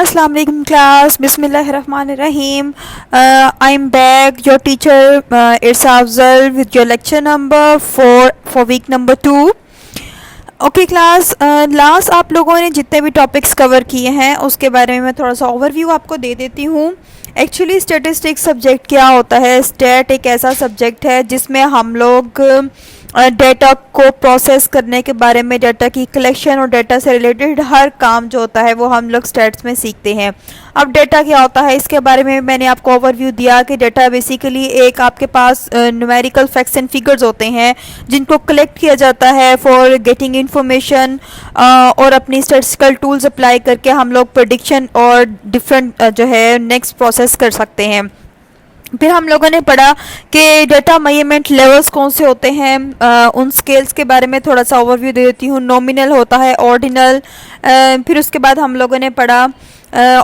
Assalamu alaikum class. Bismillahirrahmanirrahim. I am back, your teacher Irsa Afzal with your lecture number 4 for week number 2. Okay class, last आप लोगों ने जितने भी topics cover किए हैं उसके बारे में मैं थोड़ा सा ओवरव्यू आपको दे देती हूँ। एक्चुअली स्टैटिस्टिक्स सब्जेक्ट क्या होता है? स्टैट एक ऐसा सब्जेक्ट है जिसमें हम लोग डेटा को प्रोसेस करने के बारे में, डेटा की कलेक्शन और डेटा से रिलेटेड हर काम जो होता है वो हम लोग स्टैट्स में सीखते हैं। अब डेटा क्या होता है इसके बारे में मैंने आपको ओवरव्यू दिया कि डेटा बेसिकली एक आपके पास न्यूमेरिकल फैक्ट्स एंड फिगर्स होते हैं जिनको कलेक्ट किया जाता है फॉर गेटिंग इन्फॉर्मेशन, और अपनी स्टैटिस्टिकल टूल्स अप्लाई करके हम लोग प्रेडिक्शन और डिफरेंट जो है नेक्स्ट प्रोसेस कर सकते हैं। फिर हम लोगों ने पढ़ा कि डेटा मेजरमेंट लेवल्स कौन से होते हैं, उन स्केल्स के बारे में थोड़ा सा ओवरव्यू दे देती हूँ। नॉमिनल होता है, ऑर्डिनल, फिर उसके बाद हम लोगों ने पढ़ा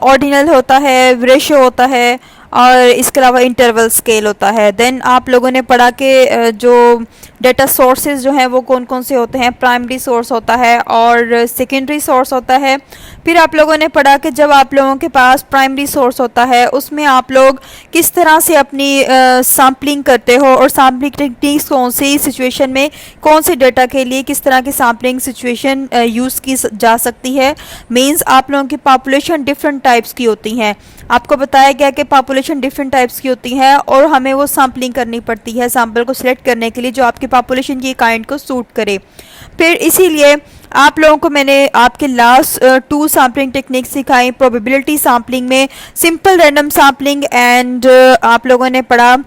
ऑर्डिनल होता है, रेशियो होता है और इसके अलावा इंटरवल स्केल होता है। देन आप लोगों ने पढ़ा कि जो डेटा सोर्सेज जो हैं वो कौन कौन से होते हैं, प्राइमरी सोर्स होता है और सेकेंडरी सोर्स होता है। फिर आप लोगों ने पढ़ा कि जब आप लोगों के पास प्राइमरी सोर्स होता है उसमें आप लोग किस तरह से अपनी सैम्पलिंग करते हो और सैम्पलिंग टेक्निक्स कौन सी सिचुएशन में, कौन से डेटा के लिए किस तरह की सैम्पलिंग सिचुएशन यूज़ की जा सकती है। मीन्स आप लोगों की पॉपुलेशन डिफरेंट टाइप्स की होती हैं। आपको बताया गया कि पॉपुलेशन डिफरेंट टाइप्स की होती है और हमें वो सैम्पलिंग करनी पड़ती है सैम्पल को सिलेक्ट करने के लिए जो आपकी पॉपुलेशन की काइंड को सूट करे। फिर इसीलिए आप लोगों को मैंने आपके लास्ट 2 सैम्पलिंग टेक्निक सिखाई। प्रोबेबिलिटी सैम्पलिंग में सिंपल रैंडम सैम्पलिंग एंड आप लोगों ने पढ़ा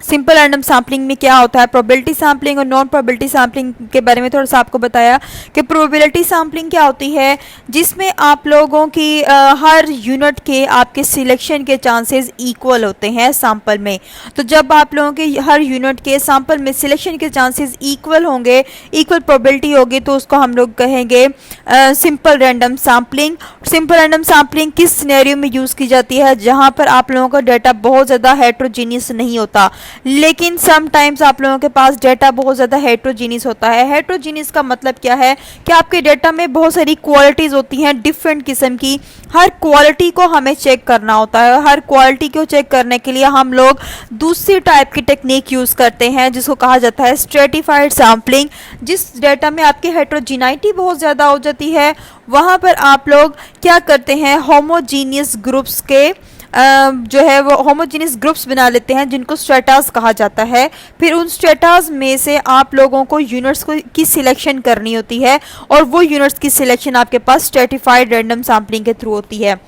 सिंपल रैंडम सैम्पलिंग में क्या होता है, प्रोबेबिलिटी सैम्पलिंग और नॉन प्रोबेबिलिटी सैम्पलिंग के बारे में थोड़ा सा आपको बताया कि प्रोबेबिलिटी सैम्पलिंग क्या होती है, जिसमें आप लोगों की हर यूनिट के आपके सिलेक्शन के चांसेस इक्वल होते हैं सैम्पल में। तो जब आप लोगों के हर यूनिट के सैम्पल में सिलेक्शन के चांसेस इक्वल होंगे, इक्वल प्रोबेबिलिटी होगी, तो उसको हम लोग कहेंगे simple random sampling. Simple random sampling किस सिनेरियो में यूज़ की जाती है? जहाँ पर आप लोगों का डाटा बहुत ज़्यादा हेट्रोजीनियस नहीं होता, लेकिन समटाइम्स आप लोगों के पास डेटा बहुत ज़्यादा हेट्रोजीनियस होता है। हेट्रोजीनियस का मतलब क्या है कि आपके डेटा में बहुत सारी क्वालिटीज़ होती हैं डिफरेंट किस्म की। हर क्वालिटी को हमें चेक करना होता है। हर क्वालिटी को चेक करने के लिए हम लोग दूसरी टाइप की टेक्निक यूज़ करते हैं जिसको कहा जाता है स्ट्रेटिफाइड सैम्पलिंग। जिस डेटा में आपकी हेट्रोजीनाइटी बहुत ज़्यादा हो जाती है वहाँ पर आप लोग क्या करते हैं, होमोजीनियस ग्रुप्स के जो है वो होमोजीनियस ग्रुप्स बना लेते हैं जिनको स्ट्रेटास कहा जाता है। फिर उन स्ट्रेटास में से आप लोगों को यूनिट्स की सिलेक्शन करनी होती है और वो यूनिट्स की सिलेक्शन आपके पास स्ट्रेटिफाइड रैंडम सैम्पलिंग के थ्रू होती है।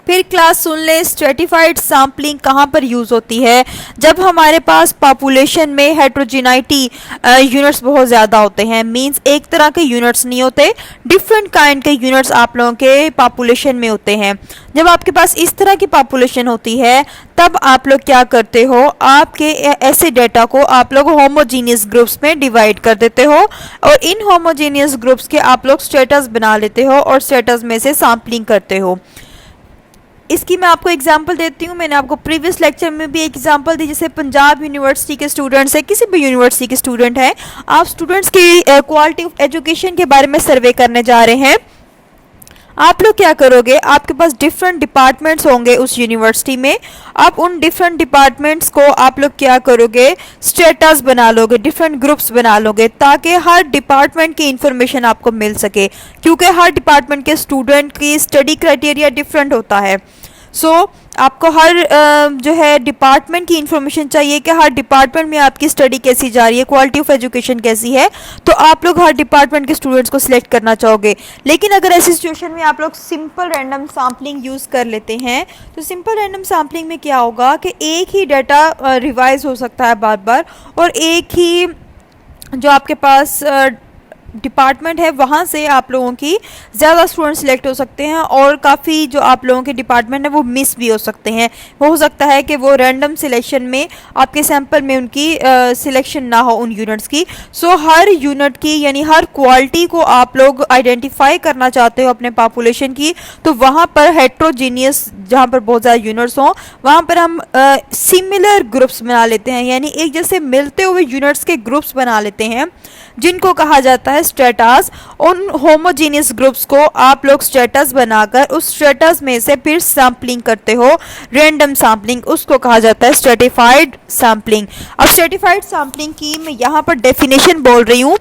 फिर क्लास सुन ले, स्ट्रेटिफाइड सैम्पलिंग कहाँ पर यूज़ होती है? जब हमारे पास पॉपुलेशन में हेट्रोजीनाइटी यूनिट्स बहुत ज़्यादा होते हैं। मींस एक तरह के यूनिट्स नहीं होते, डिफरेंट काइंड के यूनिट्स आप लोगों के पॉपुलेशन में होते हैं। जब आपके पास इस तरह की पॉपुलेशन होती है तब आप लोग क्या करते हो, आपके ऐसे डेटा को आप लोग होमोजीनियस ग्रुप्स में डिवाइड कर देते हो और इन होमोजीनियस ग्रुप्स के आप लोग स्टेटस बना लेते हो और स्टेटस में से सैम्पलिंग करते हो। इसकी मैं आपको एग्जांपल देती हूँ। मैंने आपको प्रीवियस लेक्चर में भी एग्जांपल दी। जैसे पंजाब यूनिवर्सिटी के स्टूडेंट्स है, किसी भी यूनिवर्सिटी के स्टूडेंट हैं, आप स्टूडेंट्स की क्वालिटी ऑफ एजुकेशन के बारे में सर्वे करने जा रहे हैं। आप लोग क्या करोगे, आपके पास डिफरेंट डिपार्टमेंट्स होंगे उस यूनिवर्सिटी में। आप उन डिफरेंट डिपार्टमेंट्स को आप लोग क्या करोगे, स्टेटस बना लोगे, डिफरेंट ग्रुप्स बना लोगे ताकि हर डिपार्टमेंट की इंफॉर्मेशन आपको मिल सके, क्योंकि हर डिपार्टमेंट के स्टूडेंट की स्टडी क्राइटेरिया डिफरेंट होता है। आपको हर जो है डिपार्टमेंट की इंफॉर्मेशन चाहिए कि हर डिपार्टमेंट में आपकी स्टडी कैसी जा रही है, क्वालिटी ऑफ एजुकेशन कैसी है, तो आप लोग हर डिपार्टमेंट के स्टूडेंट्स को सिलेक्ट करना चाहोगे। लेकिन अगर ऐसी सिचुएशन में आप लोग सिंपल रैंडम सैम्पलिंग यूज़ कर लेते हैं तो सिंपल रैंडम सैम्पलिंग में क्या होगा कि एक ही डाटा रिवाइज हो सकता है बार बार और एक ही जो आपके पास डिपार्टमेंट है वहाँ से आप लोगों की ज़्यादा स्टूडेंट सिलेक्ट हो सकते हैं और काफ़ी जो आप लोगों के डिपार्टमेंट है वो मिस भी हो सकते हैं। हो सकता है कि वो रैंडम सिलेक्शन में आपके सैंपल में उनकी सिलेक्शन ना हो उन यूनिट्स की। सो हर यूनिट की यानी हर क्वालिटी को आप लोग आइडेंटिफाई करना चाहते हो अपने पॉपुलेशन की, तो वहाँ पर हेट्रोजीनियस जहाँ पर बहुत ज़्यादा यूनिट्स हों वहाँ पर हम सिमिलर ग्रुप्स बना लेते हैं, यानी एक जैसे मिलते हुए यूनिट्स के ग्रुप्स बना लेते हैं जिनको कहा जाता है है स्ट्रेटास। उन होमोजीनियस ग्रुप्स को आप लोग स्ट्रेटास बनाकर उस स्ट्रेटास में से फिर सैम्पलिंग करते हो, रैंडम सैम्पलिंग, उसको कहा जाता है स्ट्रेटिफाइड सैम्पलिंग। अब स्ट्रेटिफाइड सैम्पलिंग की मैं यहाँ पर डेफिनेशन बोल रही हूँ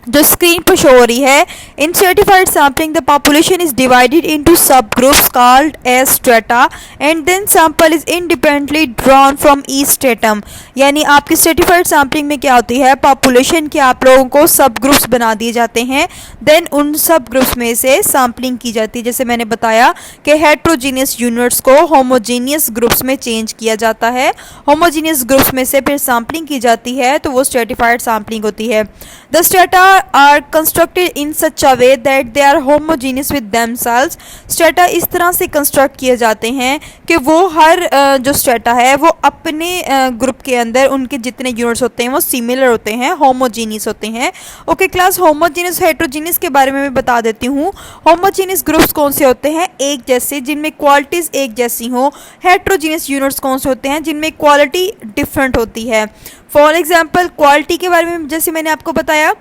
जो स्क्रीन पर शो हो रही है। In stratified sampling the population is divided into sub groups called as strata and then sample is independently drawn from each stratum. यानी आपकी स्ट्रेटिफाइड सैम्पलिंग में क्या होती है, पॉपुलेशन के आप लोगों को सब ग्रुप्स बना दिए जाते हैं, देन उन सब ग्रुप्स में से सैम्पलिंग की जाती है। जैसे मैंने बताया कि हेट्रोजीनियस यूनिट्स को होमोजीनियस ग्रुप्स में चेंज किया जाता है, होमोजीनियस ग्रुप्स में से फिर सैम्पलिंग की जाती है, तो वो स्ट्रेटिफाइड सैम्पलिंग होती है। The strata are constructed in such a way that they are homogeneous with themselves। Strata इस तरह से कंस्ट्रक्ट किए जाते हैं कि वो हर जो स्ट्रेटा है वो अपने ग्रुप के अंदर उनके जितने यूनिट्स होते हैं वो सिमिलर होते हैं, होमोजीनियस होते हैं। ओके क्लास, होमोजीनियस हेट्रोजीनियस के बारे में मैं बता देती हूँ। होमोजीनियस ग्रुप्स कौन से होते हैं, एक जैसे जिनमें क्वालिटीज़ एक जैसी हो। हेट्रोजीनियस यूनिट्स कौन से होते हैं, जिनमें क्वालिटी डिफरेंट होती है। फॉर एग्जाम्पल क्वालिटी के बारे में जैसे मैंने आपको बताया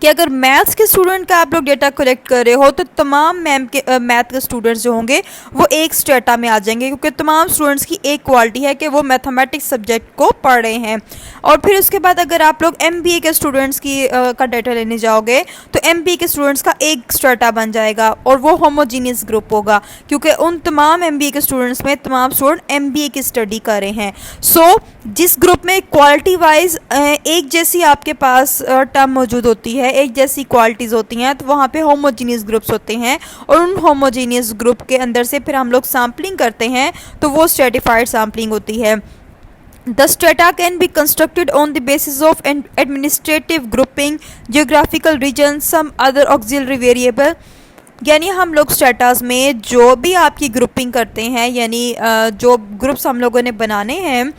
कि अगर मैथ्स के स्टूडेंट का आप लोग डेटा कलेक्ट कर रहे हो तो तमाम मैथ के स्टूडेंट्स जो होंगे वो एक स्ट्रेटा में आ जाएंगे, क्योंकि तमाम स्टूडेंट्स की एक क्वालिटी है कि वो मैथमेटिक्स सब्जेक्ट को पढ़ रहे हैं। और फिर उसके बाद अगर आप लोग एमबीए के स्टूडेंट्स का डेटा लेने जाओगे तो एमबीए के स्टूडेंट्स का एक स्ट्रेटा बन जाएगा और वो होमोजीनियस ग्रुप होगा, क्योंकि उन तमाम एमबीए के स्टूडेंट्स में तमाम स्टूडेंट एमबीए की स्टडी कर रहे हैं। सो जिस ग्रुप में क्वालिटी वाइज एक जैसी आपके पास टर्म मौजूद होती है, एक जैसी क्वालिटीज़ होती हैं, तो वहाँ पे होमोजीनियस ग्रुप्स होते हैं और उन होमोजीनियस ग्रुप के अंदर से फिर हम लोग सैम्पलिंग करते हैं, तो वो स्ट्रेटिफाइड सैम्पलिंग होती है। The strata can be constructed on the basis of an administrative grouping, geographical region, some other auxiliary variable। यानी हम लोग स्ट्रेटास में जो भी आपकी ग्रुपिंग करते हैं, यानी जो ग्रुप्स हम लोगों ने बनाने हैं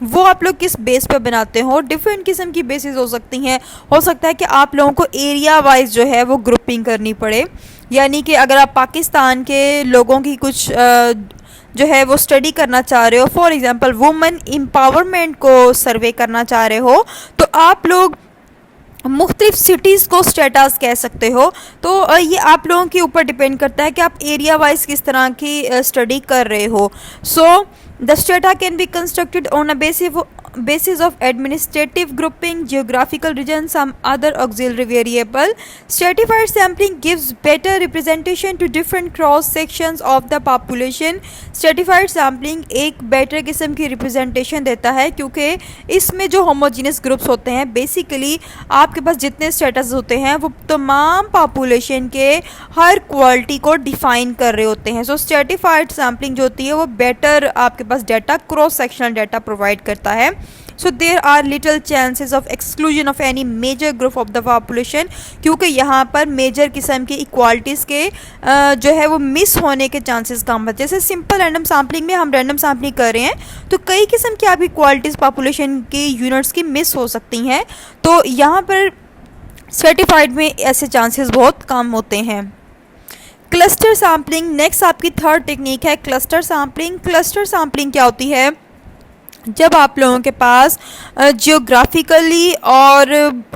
वो आप लोग किस बेस पे बनाते हो, डिफरेंट किस्म की बेसिस हो सकती हैं। हो सकता है कि आप लोगों को एरिया वाइज जो है वो ग्रुपिंग करनी पड़े, यानी कि अगर आप पाकिस्तान के लोगों की कुछ जो है वो स्टडी करना चाह रहे हो, फॉर एग्जांपल वुमेन एम्पावरमेंट को सर्वे करना चाह रहे हो, तो आप लोग मुख्तलिफ सिटीज़ को स्ट्रेटास कह सकते हो। तो ये आप लोगों के ऊपर डिपेंड करता है कि आप एरिया वाइज किस तरह की स्टडी कर रहे हो। So the strata can be constructed on a basis of administrative grouping, geographical region, some other auxiliary variable। Stratified sampling gives better representation to different cross sections of the population। Stratified sampling एक better किस्म की representation देता है, क्योंकि इसमें जो homogeneous groups होते हैं बेसिकली आपके पास जितने स्टेटस होते हैं वो तमाम population के हर क्वालिटी को डिफाइन कर रहे होते हैं। सो स्ट्रेटिफाइड सैम्पलिंग जो होती है वो बेटर आपके पास data, cross sectional data provide करता है। So there are little chances of exclusion of any major group of the population, क्योंकि यहाँ पर मेजर किस्म की इक्वालिटीज़ के जो है वो मिस होने के चांसेस कम है। जैसे सिंपल रैंडम सैम्पलिंग में हम रैंडम सैम्पलिंग कर रहे हैं तो कई किस्म की आपकी क्वालिटीज़ पॉपुलेशन की यूनिट्स की मिस हो सकती हैं, तो यहाँ पर स्ट्रेटिफाइड में ऐसे चांसेस बहुत कम होते हैं। क्लस्टर सैम्पलिंग नेक्स्ट आपकी थर्ड टेक्निक है, क्लस्टर सैम्पलिंग। क्लस्टर सैम्पलिंग क्या होती है, जब आप लोगों के पास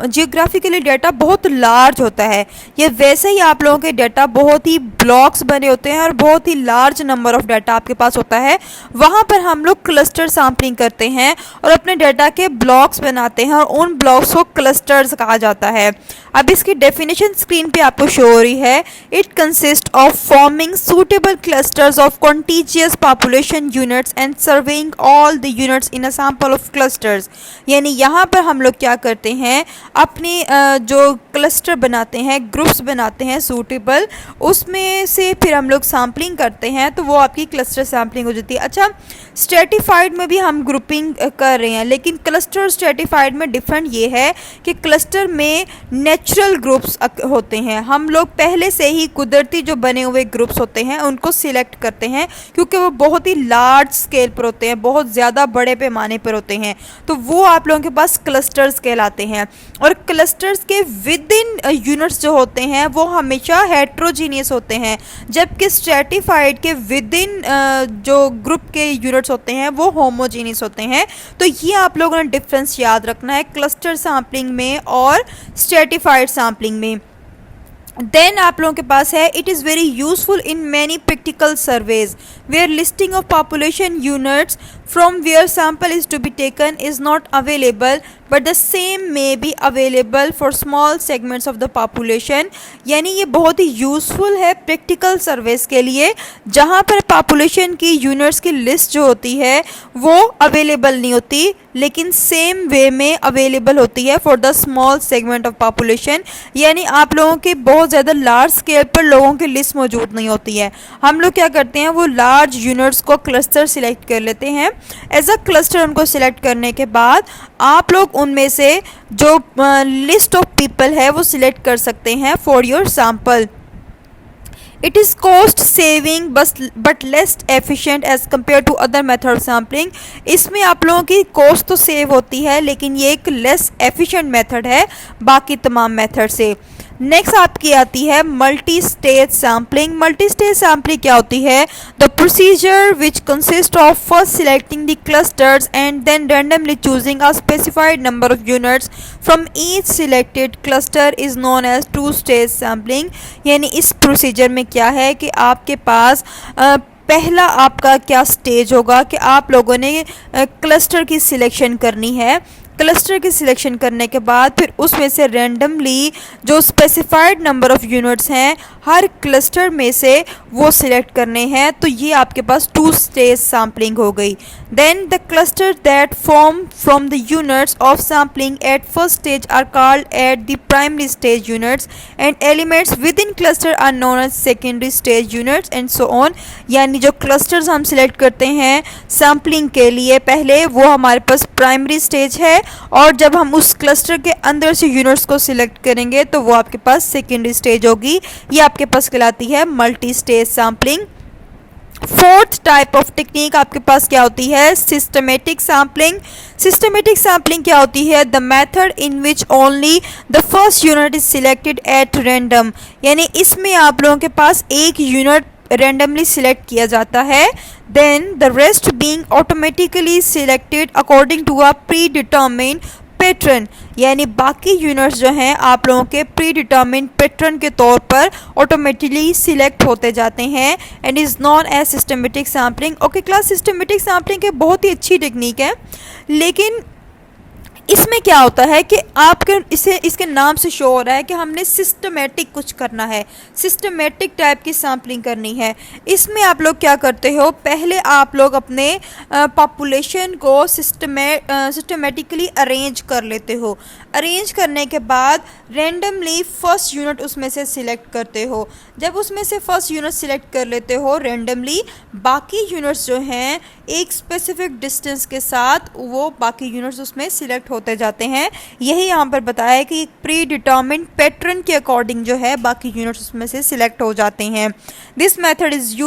जियोग्राफिकली डाटा बहुत लार्ज होता है, ये वैसे ही आप लोगों के डाटा बहुत ही ब्लॉक्स बने होते हैं और बहुत ही लार्ज नंबर ऑफ डाटा आपके पास होता है, वहाँ पर हम लोग क्लस्टर सैम्पलिंग करते हैं और अपने डाटा के ब्लॉक्स बनाते हैं और उन ब्लॉक्स को क्लस्टर्स कहा जाता है। अब इसकी डेफिनेशन स्क्रीन पे आपको शो हो रही है। It consist of forming suitable clusters of contiguous population units and surveying all the units in a sample of clusters. यानी यहाँ पर हम लोग क्या करते हैं, अपने जो क्लस्टर बनाते हैं, ग्रुप्स बनाते हैं सूटेबल, उसमें से फिर हम लोग सैम्पलिंग करते हैं, तो वो आपकी क्लस्टर सैम्पलिंग हो जाती है। अच्छा, स्ट्रेटिफाइड में भी हम ग्रुपिंग कर रहे हैं, लेकिन क्लस्टर और स्ट्रेटिफाइड में डिफरेंट ये है कि क्लस्टर में नेचुरल ग्रुप्स होते हैं, हम लोग पहले से ही कुदरती जो बने हुए ग्रुप्स होते हैं उनको सिलेक्ट करते हैं, क्योंकि वो बहुत ही लार्ज स्केल पर होते हैं, बहुत ज़्यादा बड़े पैमाने पर होते हैं, तो वो आप लोगों के पास क्लस्टर्स कहलाते हैं। और क्लस्टर्स के विद इन यूनिट्स जो होते हैं वो हमेशा हेट्रोजीनियस होते हैं, जबकि स्ट्रेटिफाइड के विद इन जो ग्रुप के यूनिट्स होते हैं वो होमोजीनियस होते हैं। तो ये आप लोगों ने डिफरेंस याद रखना है क्लस्टर सैम्पलिंग में और स्ट्रेटिफाइड सैम्पलिंग में। देन आप लोगों के पास है it is very useful in many practical surveys where listing of population units from where sample is to be taken is not available but the same may be available for small segments of the population. यानी ये बहुत ही useful है practical Sarves के लिए जहाँ पर population की units की लिस्ट जो होती है वो अवेलेबल नहीं होती, लेकिन सेम वे में अवेलेबल होती है for the small segment of population. यानी आप लोगों के बहुत ज़्यादा लार्ज स्केल पर लोगों की लिस्ट मौजूद नहीं होती है। हम लोग क्या करते हैं, वो लार्ज यूनिट्स को क्लस्टर सिलेक्ट कर लेते हैं। एज अ क्लस्टर उनको सिलेक्ट करने के बाद आप लोग उनमें से जो लिस्ट ऑफ पीपल है वो सिलेक्ट कर सकते हैं for your sample. It is cost saving but less efficient as compare to other method of sampling. इसमें आप लोगों की कॉस्ट तो सेव होती है, लेकिन ये एक लेस एफिशिएंट मेथड है बाकी तमाम मेथड से। नेक्स्ट आपकी आती है multi stage sampling. Multi stage sampling क्या होती है? The procedure which consist of first selecting the clusters and then randomly choosing a specified number of units from each selected cluster is known as two stage sampling. यानी इस procedure में क्या है कि आपके पास पहला आपका क्या स्टेज होगा कि आप लोगों ने क्लस्टर की सिलेक्शन करनी है। क्लस्टर की सिलेक्शन करने के बाद फिर उसमें से रैंडमली जो स्पेसिफाइड नंबर ऑफ यूनिट्स हैं हर क्लस्टर में से वो सिलेक्ट करने हैं। तो ये आपके पास टू स्टेज सैम्पलिंग हो गई। Then the cluster that form from the units of sampling at first stage are called at the primary stage units and elements with in cluster are known as secondary stage units and so on. यानी जो clusters हम select करते हैं sampling के लिए पहले वो हमारे पास प्राइमरी स्टेज है, और जब हम उस क्लस्टर के अंदर से यूनिट्स को सिलेक्ट करेंगे तो वो आपके पास सेकेंडरी स्टेज होगी। ये आपके पास कहलाती है multi stage sampling. Fourth type of technique आपके पास क्या होती है? Systematic sampling. सिस्टमेटिक सैम्पलिंग क्या होती है? The method in which only the first unit is selected at random. यानी इसमें आप लोगों के पास एक यूनिट randomly सिलेक्ट किया जाता है, then the rest being automatically selected according to a predetermined pattern. यानी बाकी यूनिट्स जो हैं आप लोगों के प्री डिटर्मिन्ड पैटर्न के तौर पर ऑटोमेटिकली सिलेक्ट होते जाते हैं and is known as systematic sampling. Okay class, systematic sampling की बहुत ही अच्छी टेक्निक है, लेकिन इसमें क्या होता है कि आपके इसके नाम से शो हो रहा है कि हमने सिस्टमेटिक कुछ करना है, सिस्टमेटिक टाइप की सैम्पलिंग करनी है। इसमें आप लोग क्या करते हो, पहले आप लोग अपने पॉपुलेशन को सिस्टमेटिकली अरेंज कर लेते हो। अरेंज करने के बाद रैंडमली फर्स्ट यूनिट उसमें से सिलेक्ट करते हो। जब उसमें से फर्स्ट यूनिट सिलेक्ट कर लेते हो रैंडमली, बाकी यूनिट्स जो हैं एक स्पेसिफिक डिस्टेंस के साथ वो बाकी यूनिट्स उसमें सिलेक्ट होते जाते हैं। यही यहाँ पर बताया है कि प्री डिटर्मिन्ड पैटर्न के अकॉर्डिंग जो है बाकी यूनिट्स उसमें से सिलेक्ट हो जाते हैं। This method is use